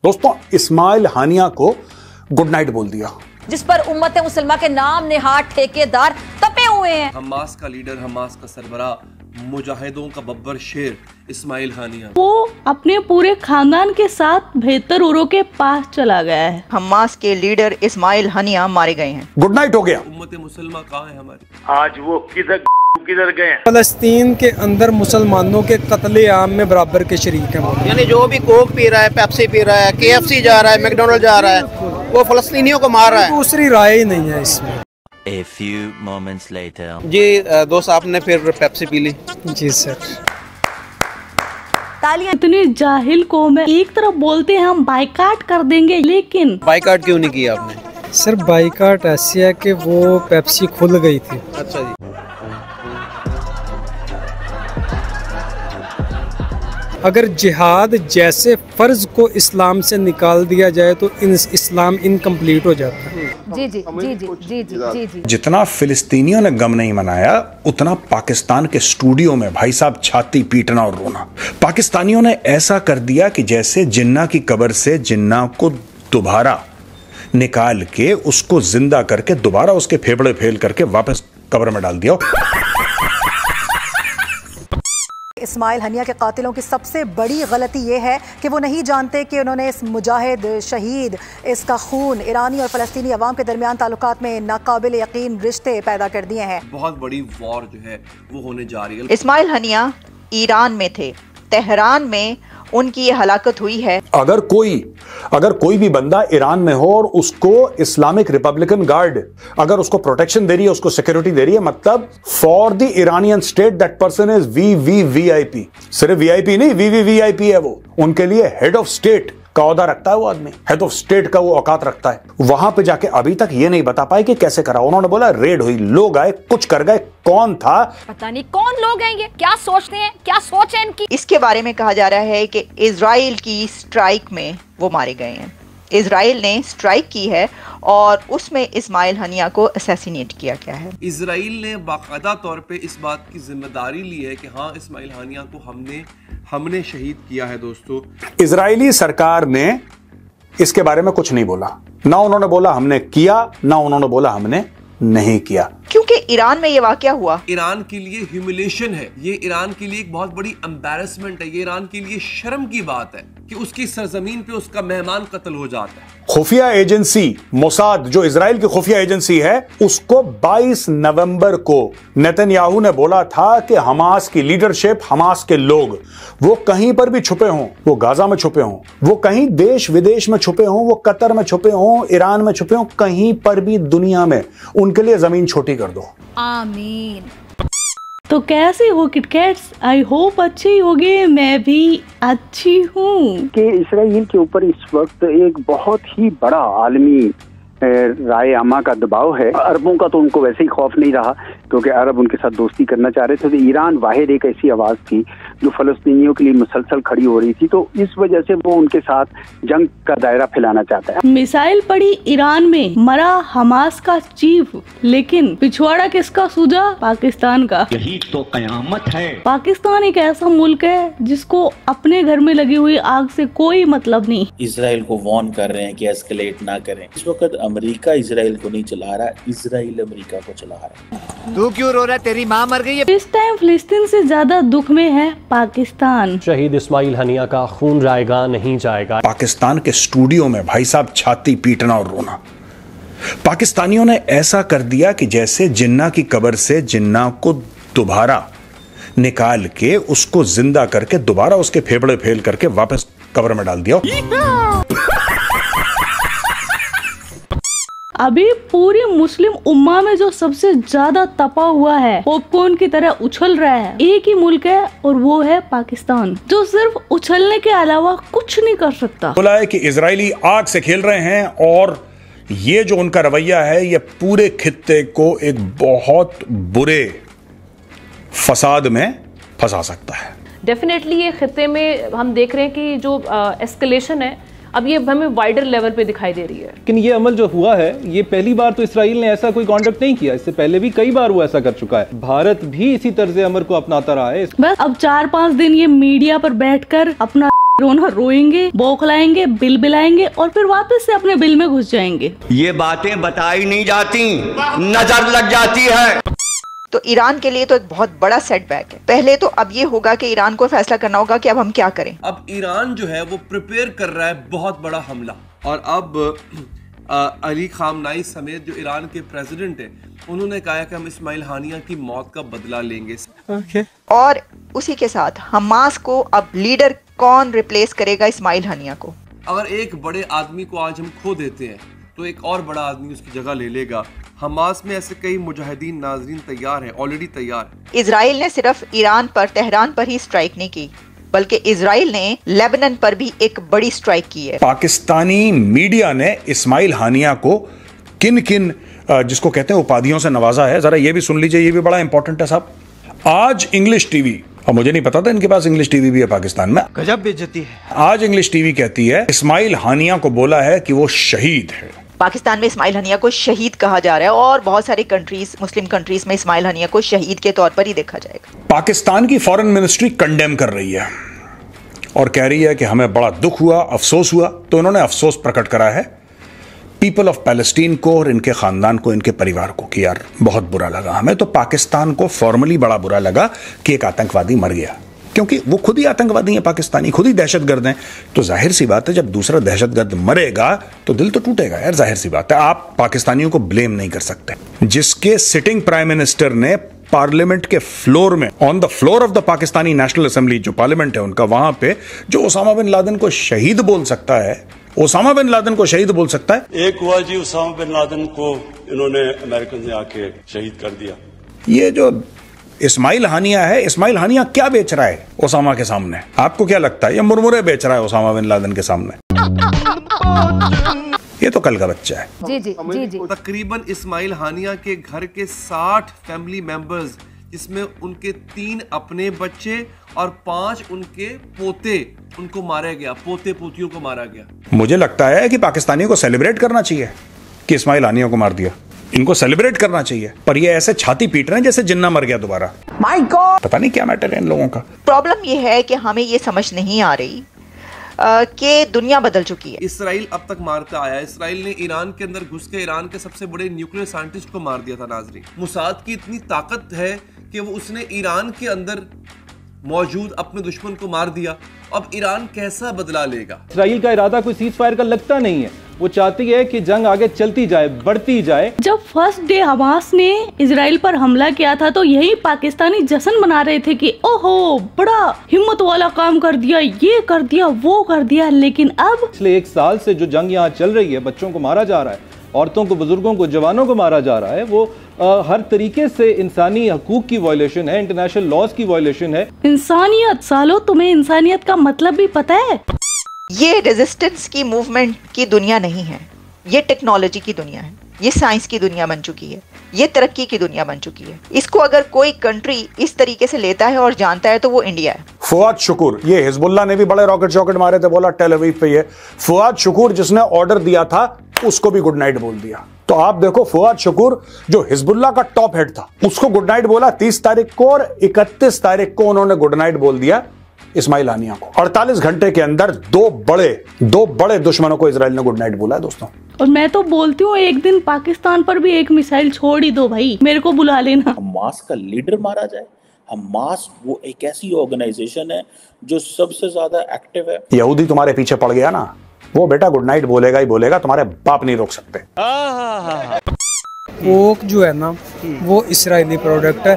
दोस्तों, इस्माइल हानिया को good night बोल दिया, जिस पर उम्मत मुसलमा के नाम नेहाद ठेकेदार तपे हुए हैं। हमास का लीडर, हमास का सरबराह, मुजाहिदों का बब्बर शेर इस्माइल हानिया, वो अपने पूरे खानदान के साथ बेहतर उरो के पास चला गया है। हमास के लीडर इस्माइल हानिया मारे गए हैं। गुड नाइट हो गया। उम्मत मुसलमा कहाँ है हमारी? आज वो किधर गए? फलस्तीन के अंदर मुसलमानों के कत्ले आम में बराबर के शरीक हैं। यानी जो भी कोक पी रहा है, पेप्सी पी रहा है, KFC जा रहा है, मैकडोनल्ड जा रहा है, वो फलस्तीनियों को मार रहा है। दूसरी राय ही नहीं है इसमें। A few moments later. जी दोस्त, आपने फिर पेप्सी पी ली? जी सर। तालियां। इतनी जाहिल कौम है, एक तरफ बोलते हैं हम बाइकाट कर देंगे, लेकिन बाइकाट क्यों नहीं किया आपने? सर बाइकाट ऐसी है कि वो पेप्सी खुल गई थी। अच्छा जी। अगर जिहाद जैसे फर्ज को इस्लाम से निकाल दिया जाए तो इस्लाम इनकम्प्लीट हो जाता है। जी जी जी जी जी जी जी जी। जितना फिलिस्तीनियों ने गम नहीं मनाया, उतना पाकिस्तान के स्टूडियो में भाई साहब छाती पीटना और रोना। पाकिस्तानियों ने ऐसा कर दिया कि जैसे जिन्ना की कब्र से जिन्ना को दोबारा निकाल के उसको जिंदा करके दोबारा उसके फेफड़े फेल करके वापस कब्र में डाल दिया। इस्माइल हानिया के कातिलों की सबसे बड़ी गलती ये है कि वो नहीं जानते कि उन्होंने इस मुजाहिद शहीद, इसका खून ईरानी और फ़लस्तीनी अवाम के दरमियान ताल्लुकात में नाकाबिल यकीन रिश्ते पैदा कर दिए हैं। बहुत बड़ी वॉर जो है वो होने जा रही है। इस्माइल हानिया ईरान में थे, तेहरान में उनकी ये हलाकत हुई है। अगर कोई भी बंदा ईरान में हो और उसको इस्लामिक रिपब्लिकन गार्ड अगर उसको प्रोटेक्शन दे रही है, उसको सिक्योरिटी दे रही है, मतलब for the Iranian state that person is VVVIP। सिर्फ VIP नहीं, VVVIP है वो। उनके लिए हेड ऑफ स्टेट का ओहदा रखता है वो आदमी, हेड ऑफ स्टेट का वो औकात रखता है। वहां पे जाके अभी तक ये नहीं बता पाए कि कैसे करा। उन्होंने बोला रेड हुई, लोग आए, कुछ कर गए। कौन था पता नहीं, कौन लोग हैं ये, क्या सोचते हैं, क्या सोच है इनकी। इसके बारे में कहा जा रहा है कि इजराइल की स्ट्राइक में वो मारे गए हैं। इजराइल ने स्ट्राइक की है और उसमें इस्माइल हानिया को असैसिनेट किया गया है। इजराइल ने बाकायदा तौर पे इस बात की जिम्मेदारी ली है कि हाँ, इस्माइल हानिया को हमने शहीद किया है। दोस्तों, इजरायली सरकार ने इसके बारे में कुछ नहीं बोला। ना उन्होंने बोला हमने किया, ना उन्होंने बोला हमने नहीं किया, क्योंकि ईरान में ये वाकया हुआ। ईरान के लिए ह्यूमिलेशन है, ये ईरान के लिए एक बहुत बड़ी एम्बैरेसमेंट है, ये ईरान के लिए शर्म की बात है कि उसकी सरजमीन पे उसका मेहमान कत्ल हो जाता है। खुफिया एजेंसी मोसाद, जो इजराइल की खुफिया एजेंसी है, उसको 22 नवंबर को नेतन्याहू ने बोला था कि हमास की लीडरशिप, हमास के लोग, वो कहीं पर भी छुपे हों, वो गाजा में छुपे हों, वो कहीं देश विदेश में छुपे हों, वो कतर में छुपे हों, ईरान में छुपे हों, कहीं पर भी दुनिया में, उनके लिए जमीन छोटी कर दो। आमीन। तो कैसी हो किटकैट्स? आई होप अच्छी होगी, मैं भी अच्छी हूँ। कि इसराइल के ऊपर इस वक्त एक बहुत ही बड़ा आलमी राय आमा का दबाव है। अरबों का तो उनको वैसे ही खौफ नहीं रहा क्योंकि अरब उनके साथ दोस्ती करना चाह रहे थे। तो ईरान वाहिद एक ऐसी आवाज़ थी जो फ़लस्तीनियों के लिए मुसलसल खड़ी हो रही थी, तो इस वजह से वो उनके साथ जंग का दायरा फैलाना चाहता है। मिसाइल पड़ी ईरान में, मरा हमास का चीफ, लेकिन पिछवाड़ा किसका सूझा? पाकिस्तान का। यही तो कयामत है। पाकिस्तान एक ऐसा मुल्क है जिसको अपने घर में लगी हुई आग से कोई मतलब नहीं। इसराइल को वार्न कर रहे हैं कि एस्केलेट ना करें। इस वक्त अमेरिका इसराइल को नहीं चला रहा, इसराइल अमेरिका को चला रहा है। तू क्यों रो रहा है? तेरी माँ मर गई है। इस टाइम फिलिस्तीन से ज्यादा दुख में है पाकिस्तान। शहीद इस्माइल हानिया का खून जाएगा नहीं जाएगा। पाकिस्तान के स्टूडियो में भाई साहब छाती पीटना और रोना। पाकिस्तानियों ने ऐसा कर दिया कि जैसे जिन्ना की कब्र से जिन्ना को दोबारा निकाल के उसको जिंदा करके दोबारा उसके फेफड़े फेल करके वापस कब्र में डाल दिया। अभी पूरी मुस्लिम उम्मा में जो सबसे ज्यादा तपा हुआ है, पॉपकॉर्न की तरह उछल रहा है, एक ही मुल्क है और वो है पाकिस्तान, जो सिर्फ उछलने के अलावा कुछ नहीं कर सकता। बोला है कि इजरायली आग से खेल रहे हैं और ये जो उनका रवैया है ये पूरे खित्ते को एक बहुत बुरे फसाद में फंसा सकता है। डेफिनेटली ये खित्ते में हम देख रहे हैं कि जो एस्केलेशन है अब ये हमें वाइडर लेवल पे दिखाई दे रही है। लेकिन ये अमल जो हुआ है, ये पहली बार तो इसराइल ने ऐसा कोई कॉन्डक्ट नहीं किया, इससे पहले भी कई बार वो ऐसा कर चुका है। भारत भी इसी तर्ज अमल को अपनाता रहा है। बस अब 4-5 दिन ये मीडिया पर बैठकर अपना रोना रोएंगे, बौखलाएंगे, बिल बिलाएंगे और फिर वापस से अपने बिल में घुस जाएंगे। ये बातें बताई नहीं जाती, नजर लग जाती है। तो ईरान के लिए तो एक बहुत बड़ा सेटबैक है। पहले तो अब ये होगा कि ईरान को फैसला करना होगा कि अब हम क्या करें। अब ईरान जो है वो प्रिपेयर कर रहा है बहुत बड़ा हमला, और अब अली खामनाई समेत जो ईरान के प्रेसिडेंट हैं उन्होंने कहा है कि हम इस्माइल हानिया की मौत का बदला लेंगे। और उसी के साथ हमास को अब लीडर कौन रिप्लेस करेगा इस्माइल हानिया को? अगर एक बड़े आदमी को आज हम खो देते हैं तो एक और बड़ा आदमी उसकी जगह ले लेगा। हमास में ऐसे कई मुजाहिदीन नाजरीन तैयार हैं, ऑलरेडी तैयार हैं। इजराइल ने सिर्फ ईरान पर, तेहरान पर ही स्ट्राइक नहीं की, बल्कि इजराइल ने लेबनान पर भी एक बड़ी स्ट्राइक की है। पाकिस्तानी मीडिया ने इस्माइल हानिया को किन किन जिसको कहते हैं उपाधियों से नवाजा है, जरा ये भी सुन लीजिए, ये भी बड़ा इंपॉर्टेंट है साहब। आज इंग्लिश टीवी, और मुझे नहीं पता था इनके पास इंग्लिश टीवी भी है पाकिस्तान में, गजब बेइज्जती है। आज इंग्लिश टीवी कहती है इस्माइल हानिया को बोला है कि वो शहीद है। पाकिस्तान में इस्माइल हानिया को शहीद कहा जा रहा है और बहुत सारी कंट्रीज, मुस्लिम कंट्रीज में इस्माइल हानिया को शहीद के तौर पर ही देखा जाएगा। पाकिस्तान की फॉरेन मिनिस्ट्री कंडेम कर रही है और कह रही है कि हमें बड़ा दुख हुआ, अफसोस हुआ। तो उन्होंने अफसोस प्रकट करा है पीपल ऑफ पैलेस्टीन को और इनके खानदान को, इनके परिवार को, कि यार बहुत बुरा लगा हमें। तो पाकिस्तान को फॉर्मली बड़ा बुरा लगा कि एक आतंकवादी मर गया, क्योंकि वो खुद ही आतंकवादी है, पाकिस्तानी खुद ही दहशतगर्द हैं। तो जाहिर सी बात है जब दूसरा दहशतगर्द मरेगा तो दिल तो टूटेगा यार, जाहिर सी बात है। आप पाकिस्तानियों को ब्लेम नहीं कर सकते। जिसके सिटिंग प्राइम मिनिस्टर ने पार्लियामेंट के फ्लोर में, on the floor of the Pakistani national assembly, जो पार्लियामेंट है उनका, वहां पे जो ओसामा बिन लादेन को शहीद बोल सकता है, ओसामा बिन लादेन को शहीद बोल सकता है। एक हुआ जी, ओसामा बिन लादेन को इन्होंने अमेरिकन ने आके शहीद कर दिया। ये जो इस्माइल हानिया है, इस्माइल हानिया क्या बेच रहा है ओसामा के सामने? आपको क्या लगता है? ये मुरमुरे बेच रहा है ओसामा बिन लादेन के सामने। ये तो कल का बच्चा है। जी जी जी जी। तकरीबन इस्माइल हानिया के घर के 60 फैमिली मेंबर्स, जिसमें उनके 3 अपने बच्चे और 5 उनके पोते, उनको मारा गया, पोते पोतियों को मारा गया। मुझे लगता है कि पाकिस्तानियों को सेलिब्रेट करना चाहिए कि इस्माइल हानिया को मार दिया। इनको सेलिब्रेट करना चाहिए, पर ये ऐसे छाती पीट रहे हैं जैसे जिन्ना मर गया दोबारा। माय गॉड, पता नहीं क्या मैटर है इन लोगों का। प्रॉब्लम ये है कि हमें ये समझ नहीं आ रही कि दुनिया बदल चुकी है। इसराइल अब तक मारता आया। इसराइल ने ईरान के अंदर घुस के ईरान के सबसे बड़े न्यूक्लियर साइंटिस्ट को मार दिया था। नाजरीन, मुसाद की इतनी ताकत है कि वो उसने ईरान के अंदर मौजूद अपने दुश्मन को मार दिया। अब ईरान कैसा बदला लेगा? इसराइल का इरादा कोई सीज फायर का लगता नहीं है। वो चाहती है कि जंग आगे चलती जाए, बढ़ती जाए। जब फर्स्ट डे हमास ने इजराइल पर हमला किया था तो यही पाकिस्तानी जश्न मना रहे थे कि ओहो बड़ा हिम्मत वाला काम कर दिया, ये कर दिया, वो कर दिया। लेकिन अब पिछले 1 साल से जो जंग यहाँ चल रही है, बच्चों को मारा जा रहा है, औरतों को, बुजुर्गों को, जवानों को मारा जा रहा है, वो हर तरीके से इंसानी हकूक की वायलेशन है, इंटरनेशनल लॉज की वायलेशन है। इंसानियत, सालो तुम्हें इंसानियत का मतलब भी पता है? ये रेजिस्टेंस की मूवमेंट की दुनिया नहीं है, ये टेक्नोलॉजी की दुनिया है, ये साइंस की दुनिया बन चुकी है, ये तरक्की की दुनिया बन चुकी है। इसको अगर कोई कंट्री इस तरीके से लेता है और जानता है तो वो इंडिया है। फुआद शुक्र, ये हिजबुल्लाह ने भी बड़े रॉकेट शॉकेट मारे थे, बोला टेल अवीव पे। ये फुआद शुक्र जिसने ऑर्डर दिया था उसको भी गुड नाइट बोल दिया। तो आप देखो, फुआद शुक्र जो हिजबुल्लाह का टॉप हेड था उसको गुड नाइट बोला 30 तारीख को, और 31 तारीख को उन्होंने गुड नाइट बोल दिया इस्माइल हानिया को। 48 घंटे के अंदर दो बड़े दुश्मनों को इजराइल ने गुड नाइट बोला है दोस्तों। और मैं तो बोलती हूँ एक दिन पाकिस्तान पर भी एक मिसाइल छोड़ ही दो भाई, मेरे को बुला लेना। हमास का लीडर मारा जाए। हमास वो एक ऐसी ऑर्गेनाइजेशन है जो सबसे ज्यादा एक्टिव है। यहूदी तुम्हारे पीछे पड़ गया ना, वो बेटा गुड नाइट बोलेगा ही बोलेगा, तुम्हारे बाप नहीं रोक सकते। कोक जो है ना वो इसराइली प्रोडक्ट है,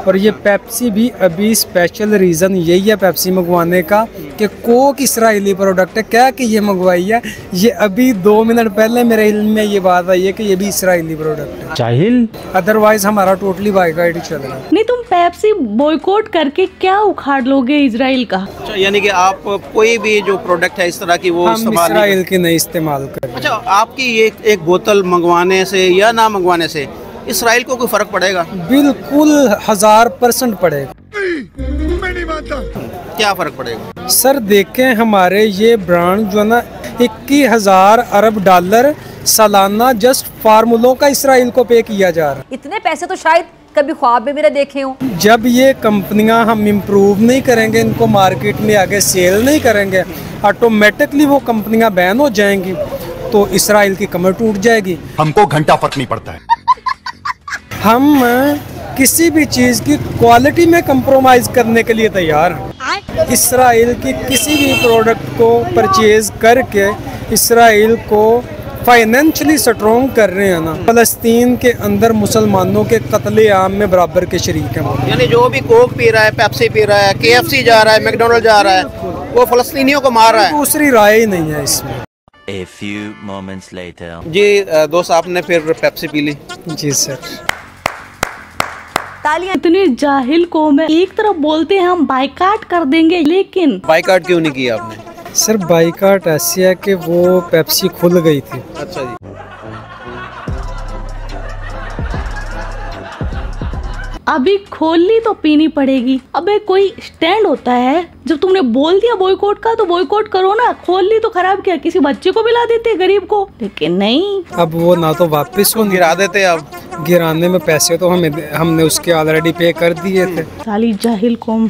और ये पेप्सी भी अभी स्पेशल रीज़न यही है पेप्सी मंगवाने का कि कोक इसराइली प्रोडक्ट है। क्या कि ये मंगवाई है, ये अभी 2 मिनट पहले मेरे इल्म में ये बात आई है कि ये भी इसराइली प्रोडक्ट है। जाहिल, अदरवाइज हमारा टोटली बाइकाइट चल रहा है। नहीं, तुम पेप्सी बॉयकॉट करके क्या उखाड़ लोगे इसराइल का? यानी कि आप कोई भी जो प्रोडक्ट है इस तरह की वो हम इसराइल की नहीं इस्तेमाल करें। अच्छा, आपकी ये एक बोतल मंगवाने से या ना मंगवाने से इसराइल को कोई फर्क पड़ेगा? बिल्कुल 1000% पड़ेगा। मैं नहीं मानता। क्या फर्क पड़ेगा? सर देखें, हमारे ये ब्रांड जो है ना 21,000 अरब डॉलर सालाना जस्ट फार्मूलों का इसराइल को पे किया जा रहा है। इतने पैसे तो शायद कभी ख्वाब में मेरा देखे हो। जब ये कंपनियां हम इम्प्रूव नहीं करेंगे, इनको मार्केट में आगे सेल नहीं करेंगे, ऑटोमेटिकली वो कंपनियां बैन हो जाएंगी, तो इसराइल की कमर टूट जाएगी। हमको घंटा फर्क नहीं पड़ता है। हम किसी भी चीज़ की क्वालिटी में कंप्रोमाइज़ करने के लिए तैयार हैं। इसराइल की किसी भी प्रोडक्ट को परचेज करके इसराइल को फाइनेंशियली स्ट्रॉन्ग कर रहे हैं ना। फ़लस्तीन के अंदर मुसलमानों के कत्ले-आम में बराबर के शरीक हैं। यानी जो भी कोक पी रहा है, पेप्सी पी रहा है, KFC जा रहा है, मैकडोनल्ड जा रहा है, वो फ़लस्तीनियों को मार रहा है। दूसरी राय ही नहीं है इसमें। A few moments later. जी दोस्त, आपने फिर पेप्सी पी ली? जी सर। इतनी जाहिल कौम है, एक तरफ बोलते हैं हम बाइकाट कर देंगे, लेकिन बाइकाट क्यों नहीं किया आपने? सर बाइकाट ऐसी है कि वो पेप्सी खुल गई थी। अच्छा जी। अभी खोल ली तो पीनी पड़ेगी। अबे कोई स्टैंड होता है, जब तुमने बोल दिया बॉयकॉट का तो बॉयकॉट करो ना। खोल ली तो खराब क्या, किसी बच्चे को पिला देते गरीब को, लेकिन नहीं। अब वो ना तो वापस हो गिरा देते, अब गिराने में पैसे तो हमने उसके ऑलरेडी पे कर दिए थे। साली जाहिल कौम।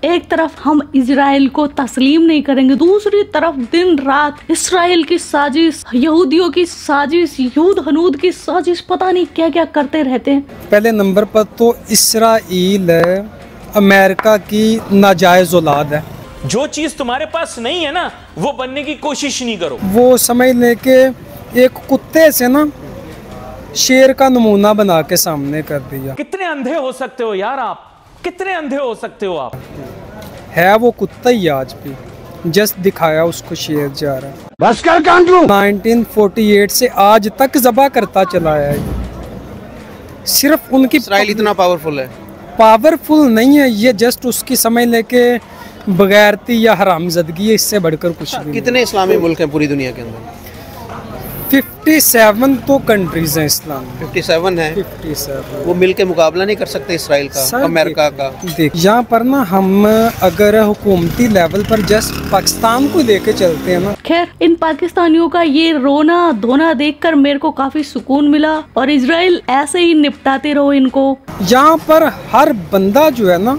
एक तरफ हम इजराइल को तस्लीम नहीं करेंगे, दूसरी तरफ दिन रात इसराइल की साजिश, यहूदियों की साजिश, यूद हनूद की साजिश, पता नहीं क्या क्या करते रहते हैं। पहले नंबर पर तो इसराइल अमेरिका की नाजायज औलाद है। जो चीज तुम्हारे पास नहीं है ना, वो बनने की कोशिश नहीं करो। वो समझ लेके एक कुत्ते से ना शेर का नमूना बना के सामने कर दिया। कितने अंधे हो सकते हो यार आप, कितने अंधे हो सकते हो आप। है वो कुत्ता ही आज भी, जस्ट दिखाया उसको शेर जा रहा है। बस कर कांड लो। 1948 से आज तक ज़बा करता चला है। सिर्फ उनकी इसराइल इतना पावरफुल है? पावरफुल नहीं है, ये जस्ट उसकी समझ लेके बगैरती या हरामजदगी है, इससे बढ़कर कुछ नहीं। कितने इस्लामी मुल्क हैं पूरी दुनिया के अंदर? 57 तो कंट्रीज हैं इस्लाम में। 57 है? 57। वो मिल के मुकाबला नहीं कर सकते इसराइल का, अमेरिका का? देख यहाँ पर ना हम अगर हुकूमती लेवल पर जस्ट पाकिस्तान को लेके चलते हैं ना। खैर, इन पाकिस्तानियों का ये रोना धोना देखकर मेरे को काफी सुकून मिला, और इजराइल ऐसे ही निपटाते रहो इनको। यहाँ पर हर बंदा जो है ना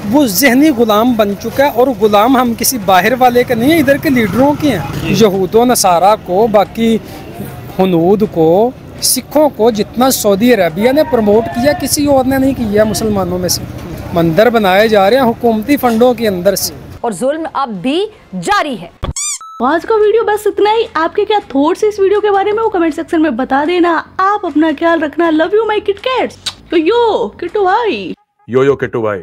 वो ज़हनी गुलाम बन चुका है, और गुलाम हम किसी बाहर वाले के नहीं है, इधर के लीडरों के हैं। यहूदो नसारा को, बाकी हनूद को, सिखों को जितना सऊदी अरबिया ने प्रमोट किया किसी और ने नहीं किया। मुसलमानों में से मंदिर बनाए जा रहे हैं हुकूमती फंडों के अंदर से, और जुल्म अब भी जारी है। आज का वीडियो बस इतना ही। आपके क्या थॉट्स इस वीडियो के बारे में वो कमेंट सेक्शन में बता देना। आप अपना ख्याल रखना। Love you my kit cats. Yo Kittu भाई। यो किट्टू भाई।